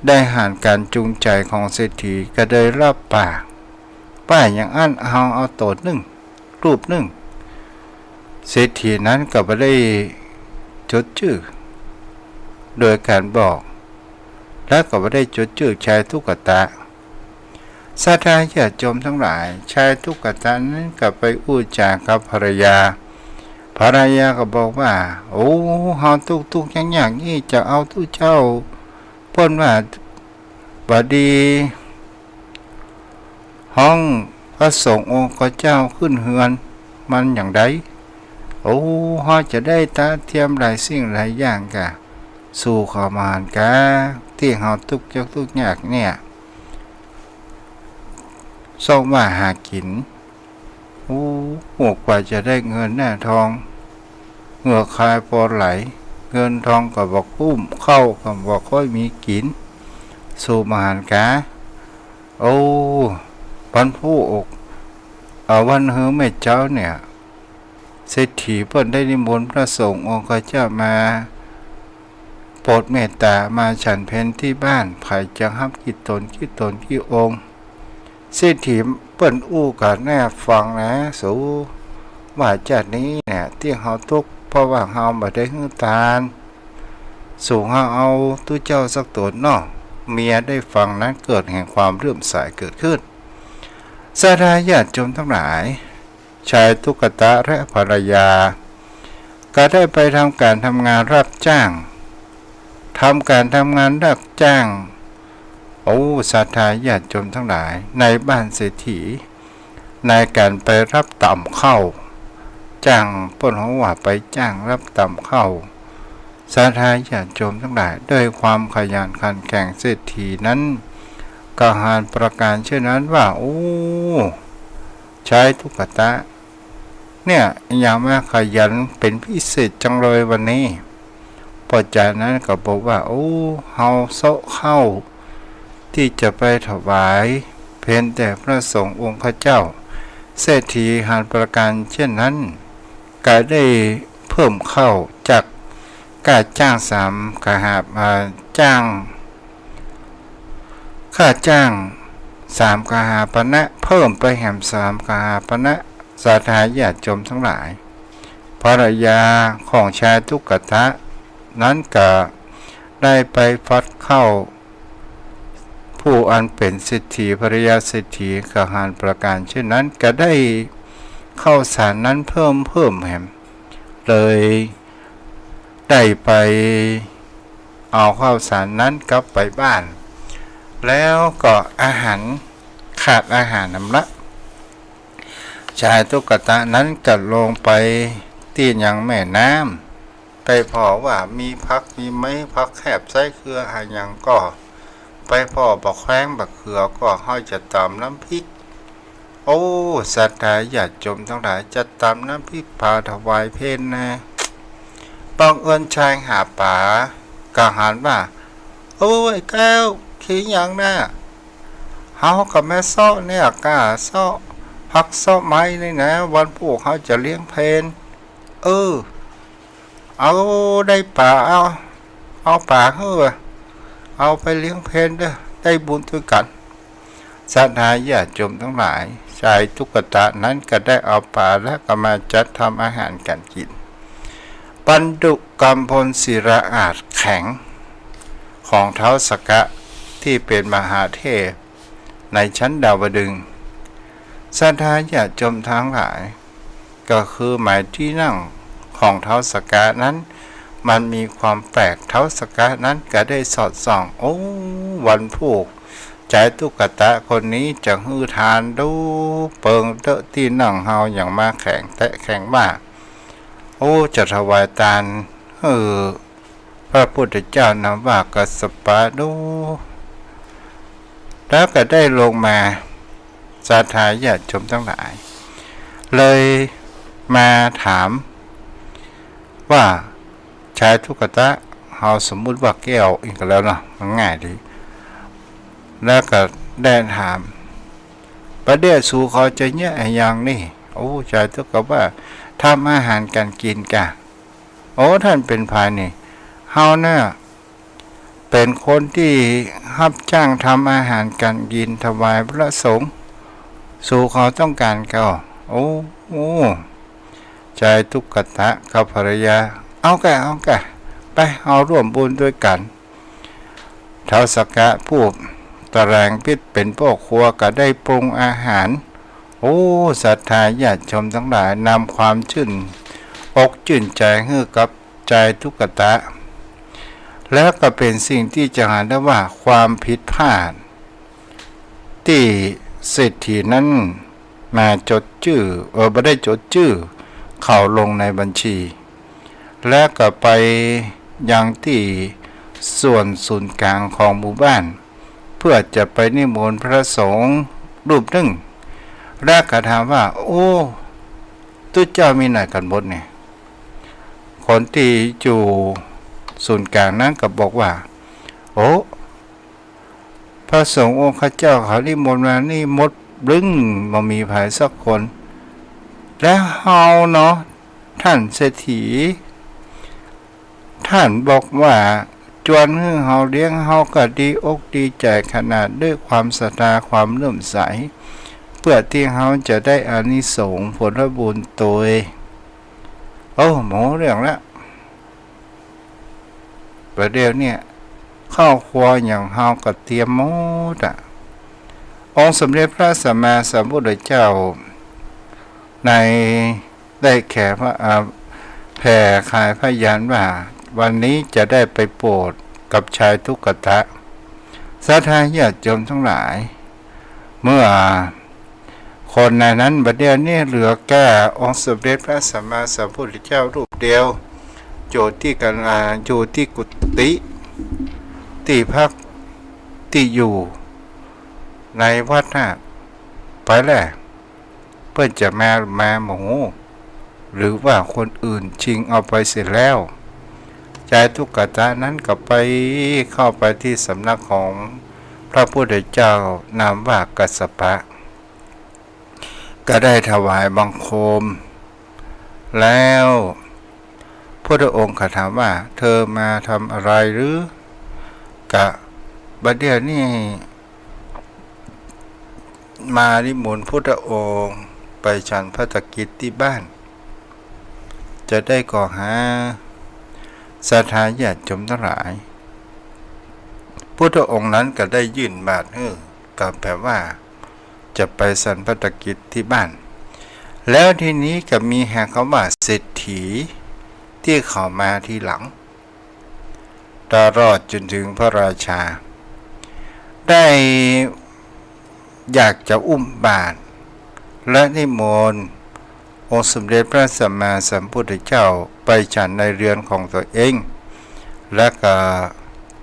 ได้หานการจูงใจของเศรษฐีก็ได้รับปากป้ายอย่างอันเอาตน1 รูป 1เศรษฐีนั้นก็ไม่ได้จดชื่อโดยการบอก แล้วก็ไม่ได้จดจืดชายทุกตะศรัทธาญาติโยมทั้งหลายชายทุกตะนั้นก็ไปอู้จากับภรรยาก็บอกว่าโอ้เฮาทุกอย่างนี้จะเอาทุเจ้าเพิ่นว่าบัดดีห้องพระสงฆ์องค์เจ้าขึ้นเฮือนมันอย่างใดโอ้เฮาจะได้ตาเทียมหลายสิ่งหลายอย่างกะสู่ขมานกะที่เฮาทุกอย่างเนี่ยส่งมาหากินโอ้โหกว่าจะได้เงินหน้าทองเหงื่อคายปอไหลเงินทองก็บอกปุ้มเข้าก็บอกค่อยมีกินสู่มหานกาโอ้วันผู้อกวันเฮือแม่เจ้าเนี่ยเศรษฐีเพิ่นได้นิมนต์พระสงฆ์องค์เจ้ามาโปรดเมตตามาฉันเพลที่บ้านไผ่จังฮับกี่ตนกี่องค์เศรษฐีเปิ้นอู้กันแน่ฟังนะสู่ว่าจากนี้เนี่ยที่เฮาทุกข์เพราะว่าเฮาบ่ได้ฮื้อตาลสู่เฮาเอาตู้เจ้าสักตนเนาะเมียได้ฟังนั้นเกิดแห่งความเลื่อมใสเกิดขึ้นศรัทธาญาติโยมทั้งหลายชายทุกตะและภรรยาก็ได้ไปทำการทำงานรับจ้างรับจ้างโอ้ศรัทธาญาติโยมทั้งหลายในบ้านเศรษฐีในการไปรับต่ำเข้าจ้างเปิ้นเขาว่าไปจ้างรับต่ำเข้าศรัทธาญาติโยมทั้งหลายด้วยความขยันขันแข็งเศรษฐีนั้นก็หารประการเช่นนั้นว่าโอ้ใช้ทุกตะเนี่ยอย่างมาขยันเป็นพิเศษจังเลยวันนี้พอจากนั้นก็บอกว่าโอ้เฮาเซาะเข้าที่จะไปถวายเพียงแต่พระสงฆ์องค์เจ้าเศรษฐีหารประการเช่นนั้นก็ได้เพิ่มเข้าจากการจ้าง3กหามาจ้างค่าจ้าง3กหาปณะเพิ่มไปแหม3กหาปณะศรัทธาญาติโยมทั้งหลายภรรยาของชายทุกตะนั้นก็ได้ไปฟัดเข้าผู้อันเป็นเศรษฐีภรรยาเศรษฐีกหารประการเช่นนั้นก็ได้เข้าสารนั้นเพิ่มแหมเลยได้ไปเอาข้าวสารนั้นกลับไปบ้านแล้วก็อาหารขาดอาหารน้ำละชายทุกตะนั้นก็ลงไปที่ยังแม่น้ำไปพอว่ามีพักมีไม้พักแคบไส้เครือหายังก็ไปพ่อบอกแข้งบักเขือก็ห้อยจะตำน้ำพริกโอ้ศรัทธาญาติโยมทั้งหลายจะตำน้ำพริกพาถวายเพลนะบังเอิญชายหาป่ากะหันว่าโอ้ยแก้วขี้ยังนะเฮากับแม่ซ้อเนี่ยกะซ้อพักซ้อไม้นี่นะวันพวกเขาจะเลี้ยงเพลเอาได้ป่าเอาป่าเอาไปเลี้ยงเพลเด้อได้บุญด้วยกันศรัทธาญาติโยมทั้งหลายชายทุกตะนั้นก็ได้เอาป่าและก็มาจัดทำอาหารกันกินปันดุกรรมพลศิระอาจแข็งของเท้าสกะที่เป็นมหาเทพในชั้นดาวดึงส์ศรัทธาญาติโยมทั้งหลายก็คือหมายที่นั่งของเท้าสกะนั้นมันมีความแปลกเท้าสกะนั้นก็ได้สอดส่องโอ้วันผูกใจตุกตะคนนี้จะฮือทานดูเปิงเตอะที่นั่งเฮาอย่างมาแข็งแตะแข็งมากโอ้จะถวายทานพระพุทธเจ้านามว่ากัสสปะดูแล้วก็ได้ลงมาศรัทธาญาติโยมทั้งหลายเลยมาถามว่าชายทุกตะเฮาสมมุติว่าแก้วอีกแล้วเนาะมันง่ายดีแล้วก็ได้ถามประเดี๋ยวสู่เขาจะเนี่ยอย่างนี้โอ้ชายทุกว่าทำอาหารการกินกะโอ้ท่านเป็นภายนี่เฮาเนี่ยเป็นคนที่รับจ้างทำอาหารการกินถวายพระสงฆ์สู่เขาต้องการก็โอ้ชายทุกตะกับภรรยาเอาแกไปเอาร่วมบุญด้วยกัน ท้าวสักกะผู้ตะแรงพิษเป็นพ่อครัวก็ได้ปรุงอาหารโอ้ศรัทธาญาติชมทั้งหลายนำความชื่นอกชื่นใจให้กับใจทุกตะแล้วก็เป็นสิ่งที่จะหาได้ว่าความผิดพลาดที่เศรษฐีนั้นมาจดชื่อไม่ได้จดชื่อเข้าลงในบัญชี และก็ไปยังที่ส่วนศูนย์กลางของหมู่บ้านเพื่อจะไปนิมนต์พระสงฆ์รูปหนึ่งและก็ถามว่าโอ้ตุเจ้ามีไหนกันบดเนี่ยคนที่อยู่ศูนย์กลางนั้นก็บอกว่าโอ้พระสงฆ์องค์ข้าเจ้าเขานิมนต์มานี่มดบึ้งมามีภายสักคนแล้วเฮาเนาะท่านเศรษฐีท่านบอกว่าจวนให้เฮาเลี้ยงเฮาก็ดีอกดีใจขนาดด้วยความศรัทธาความเลื่อมใสเพื่อที่เฮาจะได้อานิสงส์ผลบุญโดยโอ้หมอเรื่องละประเดี๋ยวเนี่ยข้าวครัวอย่างเฮาก็เตรียมหมดองค์สมเด็จพระสัมมาสัมพุทธเจ้าในได้แก่พระแผ่ขายพยานว่าวันนี้จะได้ไปโปรดกับชายทุกตะศรัทธาญาติโยมทั้งหลายเมื่อคนในนั้นบัดเดี๋ยวนี้เหลือแก่องค์สมเด็จพระสัมมาสัมพุทธเจ้ารูปเดียวโจทย์ที่กันอยู่ที่กุฏิที่พักที่อยู่ในวัดน่ะไปแล้วเพื่อจะมาหมูหรือว่าคนอื่นชิงเอาไปเสร็จแล้วชายทุกตะนั้นก็ไปเข้าไปที่สำนักของพระพุทธเจ้านามว่ากัสสปะก็ได้ถวายบังคมแล้วพระองค์ก็ถามว่าเธอมาทำอะไรหรือกะบัดเดี๋ยวนี้มานิมนต์พุทธองค์ไปฉันภัตตกิจที่บ้านจะได้ก่อหาศรัทธาญาติโยมทั้งหลายพุทธองค์นั้นก็ได้ยื่นบาตรให้กับแปลว่าจะไปฉันภัตตกิจที่บ้านแล้วทีนี้ก็มีแห่งคำว่าเศรษฐีที่เข้ามาทีหลังตลอดจนถึงพระราชาได้อยากจะอุ้มบาตรและนิมนต์องค์สมเด็จพระสัมมาสัมพุทธเจ้าไปฉันในเรือนของตัวเองและก็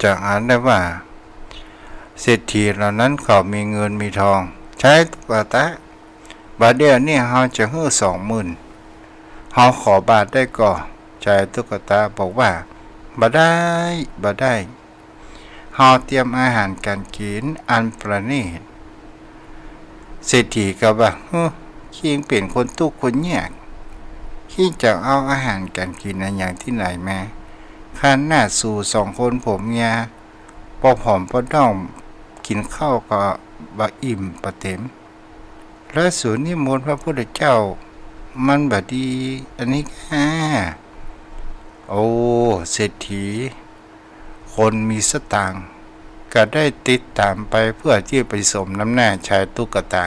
จะอ่านได้ว่าเศรษฐีเหล่านั้นเขามีเงินมีทองใช้กว่าตะบาทเดียวนี่เขาจะให้20,000เขาขอบาทได้ก่อใจตุ๊กตาบอกว่าบ่ได้เขาเตรียมอาหารการกินอันประณีตเศรษฐีก็ว่าคิงเป็นคนทุกข์คนยากคิงจะเอาอาหารการกินอย่างที่ไหนมาข้าหน้าสู่2 คนผมเนี่ยพอผอมพอต้องกินข้าวก็บะอิ่มบะเต็มและสูนนิมนต์พระพุทธเจ้ามันบะดีอันนี้โอ้เศรษฐีคนมีสตางค์ก็ได้ติดตามไปเพื่อที่ไปสมน้ำหน้าชายตุ๊กตา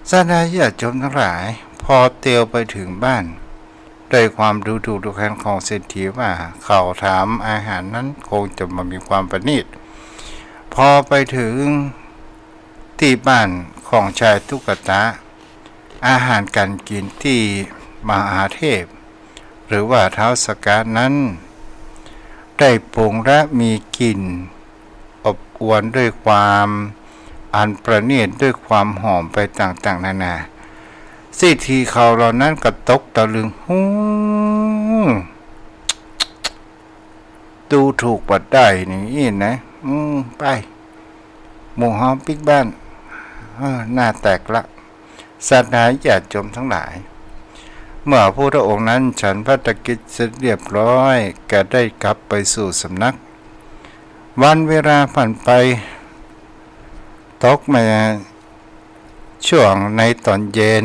ศรัทธาญาติโยมทั้งหลายพอเตียวไปถึงบ้านด้วยความดูถูกดูแคลนของเศรษฐีว่าเขาถามอาหารนั้นคงจะมามีความประณีตพอไปถึงที่บ้านของชายตุ๊กตาอาหารการกินที่มหาเทพหรือว่าท้าวสักกะนั้นได้ปรุงและมีกลิ่นอบอวลด้วยความอันประณีตด้วยความหอมไปต่างๆนานาเศรษฐีเขาเหล่านั้นก็ตกตะลึงดูถูกบัดได้นี่นะไปหมู่ห้องปิ๊กบ้านหน้าแตกละศรัทธาญาติโยมทั้งหลายเมื่อพระพุทธองค์นั้นฉันภัตตกิจเสร็จเรียบร้อยก็ได้กลับไปสู่สำนักวันเวลาผ่านไปตกมาช่วงในตอนเย็น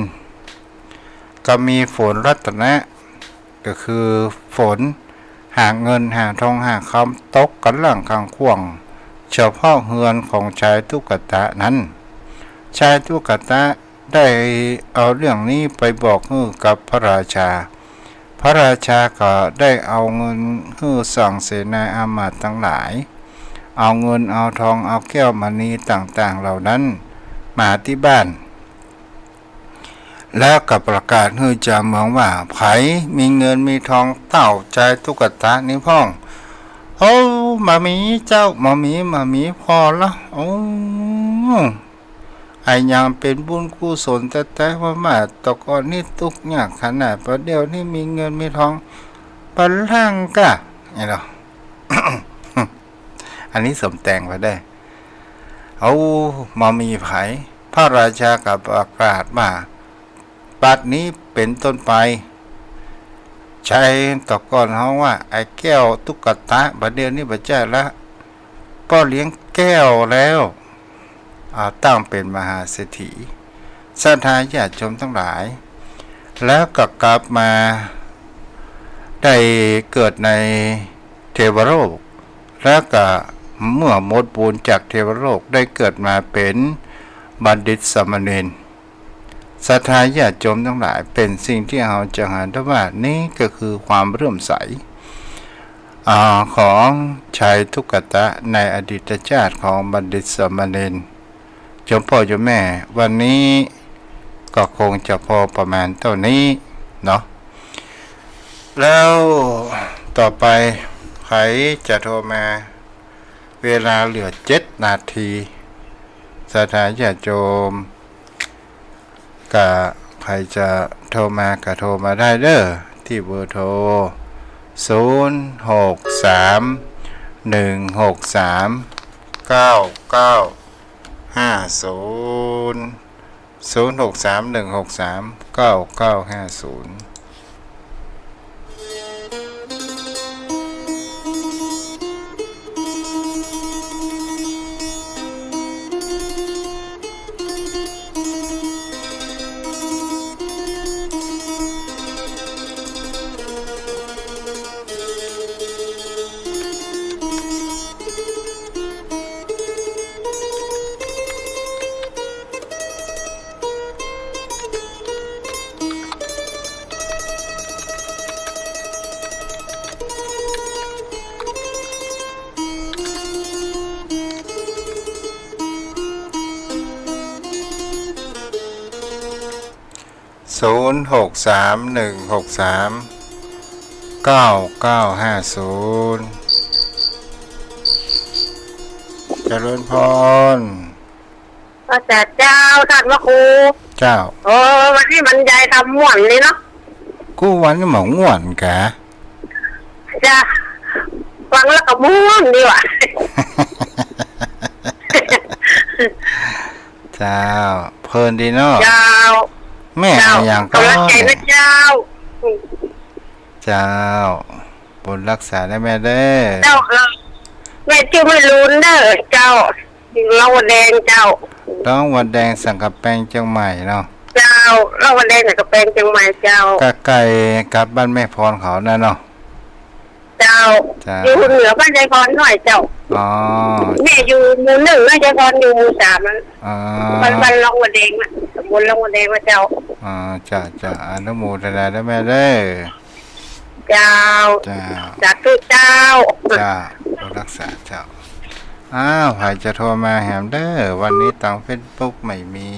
ก็มีฝนรัตนะก็คือฝนหาเงินหาทองหาคำตกกันหลังข้างขวาง เฉพาะเฮือนของชายตุกตะนั้นชายตุกตะได้เอาเรื่องนี้ไปบอกกับพระราชาพระราชาก็ได้เอาเงินให้สั่งเสนาอามาตย์ทั้งหลายเอาเงินเอาทองเอาแก้วมณีต่างๆเหล่านั้นมาที่บ้านแล้วก็ประกาศให้เจ้าเมืองว่าไผมีเงินมีทองเต้าใจตุกตะนี้พ่องโอ้มามีเจ้ามามีพอละโอ้ไอ้ยังเป็นบุญกุศลแต่ว่าตะกอนนี่ตุกยากขนาดประเดี๋ยวนี่มีเงินมีทองปันล่างกะนี่หรอ อันนี้สมแต่งไปได้เอามามีไผพระราชากับประกาศว่าบัดนี้เป็นต้นไปใช้ตะกอนเขาว่าไอ้แก้วตุกตะบัดเดี๋ยวนี้บัดเจ้าละพ่อเลี้ยงแก้วแล้วตั้งเป็นมหาเศรษฐีศรัทธาญาติชมทั้งหลายแล้วก็กลับมาได้เกิดในเทวโลกแล้วก็เมื่อหมดบุญจากเทวโลกได้เกิดมาเป็นบัณฑิตสามเณรศรัทธาญาติโยมทั้งหลายเป็นสิ่งที่เราจะเห็นได้ว่านี่ก็คือความเริ่มใสของชายทุกตะในอดีตชาติของบัณฑิตสามเณรโยมพ่อโยมแม่วันนี้ก็คงจะพอประมาณเท่านี้เนาะแล้วต่อไปใครจะโทรมาเวลาเหลือ7 นาทีศรัทธาญาติโยมกับใครจะโทรมาก็โทรมาได้เด้อที่เบอร์โทร06316399500631639950เจริญพรพระเจ้าท่านพระครูเจ้าวันนี้บรรยายทำม่วนเลยเนาะกูวันนี้หมองม่วนกะจะฟังแล้วก็ม่วนดีว่ะ เจ้าเพลินดีเนาะเจ้าแม่อย่างก็กำลังใจพระเจ้าเจ้าบุญรักษาได้แม่เด้อเจ้าแม่ชื่อไม่รุนเด้อเจ้าเราวันแดงเจ้าต้องวันแดงสังกะแปงเชียงใหม่เนาะเจ้าเราวันแดงสังกะแปงเชียงใหม่เจ้ากะไก่กับบ้านแม่พรเขานั่นเนาะเจ้าอยู่เหนือบ้านใจพรหน่อยเจ้าแม่อยู่หมู่1บ้านใจพรอยู่หมู่3นั้นบ้านลองวันแดงน่ะตำบลลองวันแดงว่าเจ้าจ้าอนุโมทนาได้แม่เด้อเจ้าจากทุกเจ้ารักษาเจ้าใครจะโทรมาแหมเด้อวันนี้ตังเฟซบุ๊กไม่มี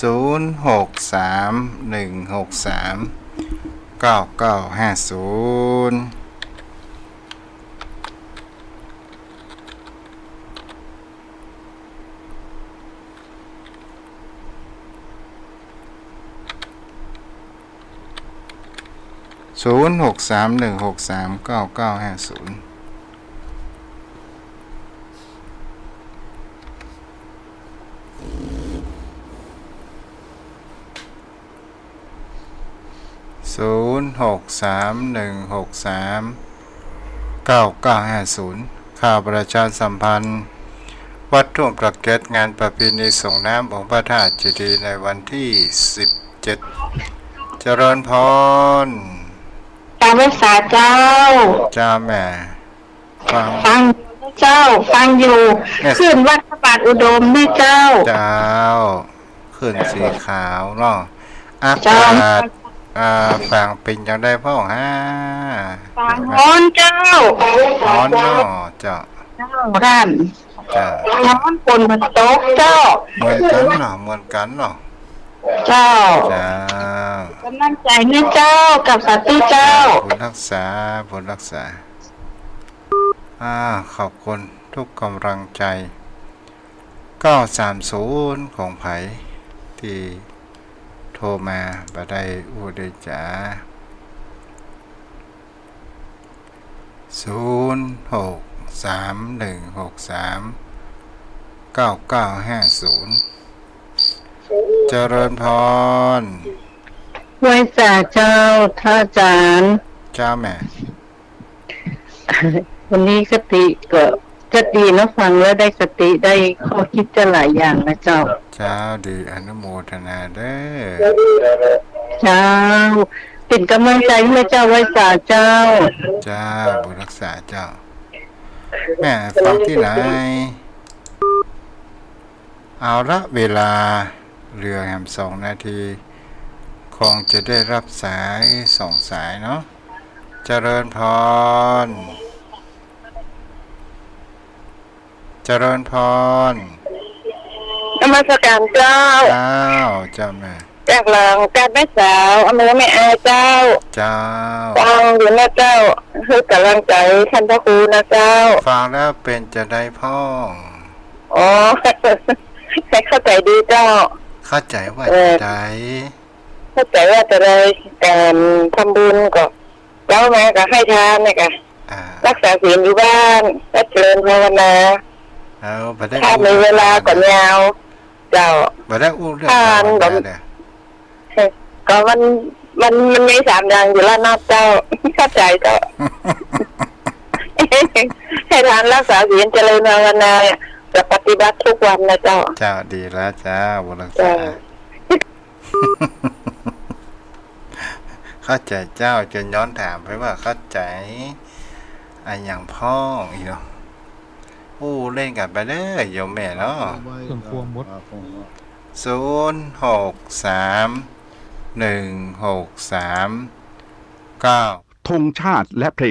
06316399500631639950ข่าวประชาสัมพันธ์วัดทุ่งประเกศงานประเพณีส่งน้ำองค์พระธาตุเจดีย์ในวันที่17เจริญพรตามภาษาเจ้าแม่ ฟัง ฟังเจ้าฟังอยู่ขึ้นวัดพระบาทอุดมด้วยเจ้า เจ้าขึ้นสีขาวเนาะอากาศฟังเป็นจังได้พ่อฮะ ฟังฮ้อนเจ้า ร้อนเนาะเจ้า เจ้าด้าน เจ้า ร้อนฝนมันตกเจ้า เหมือนกันเนาะเหมือนกันเนาะ เจ้า เจ้าก ำลังใจเนี่ยเจ้ากับสาธุเจ้า ผลรักษาผลรักษาขอบคุณทุกกำลังใจ930ของไผที่โทรมาบ่ได้อู้ได้จ๋า0631639950เจริญพร ไว้จ่าเจ้าท่าจารย์ เจ้าแม่ วันนี้สติก็ดีนะฟังแล้วได้สติได้ข้อคิดจะหลายอย่างนะเจ้า เจ้าดีอนุโมทนาเด้อ เจ้าเป็นกำลังใจให้เจ้าไว้จ่าเจ้า เจ้าบุญรักษาเจ้า แม่ฟังที่ไหน เอาละเวลาเรือแฮม2 นาที คงจะได้รับสาย2 สายเนาะเจริญพร เจริญพร นมัสการเจ้า เจ้าเจ้าแม่ จากหลังการแม่สาวอเมริกาแม่อาเจ้า เจ้า ฟังอยู่นะเจ้าคือกำลังใจท่านพระครูนะเจ้า ฟังแล้วเป็นจะได้พ่อง อ๋อ ให้เข้าใจดีเจ้า เข้าใจว่าจะได้ เข้าใจว่าจะได้การทำบุญก็เจ้าแม่ก็ให้ทานเนี่ยก็รักษาศีลอยู่บ้านและเจริญภาวนาถ้ามีเวลาก่อนยาวเจ้า บ่ได้อู้เรื่องภาวนาเด้อ ก็มันมี3 อย่างอยู่แล้วนอกเจ้า เข้าใจเจ้า ให้ทานรักษาศีลเจริญภาวนาจะปฏิบัติทุกวันนะเจ้า เจ้าดีแล้วเจ้าบุญรักษา เข้าใจเจ้าจนย้อนถามไปว่าเข้าใจอย่างพ่องอีเนาะอู้เล่นกันไปเด้อโยมแม่เนาะ เครื่องครัวมด 063163 9 ธงชาติและเพลง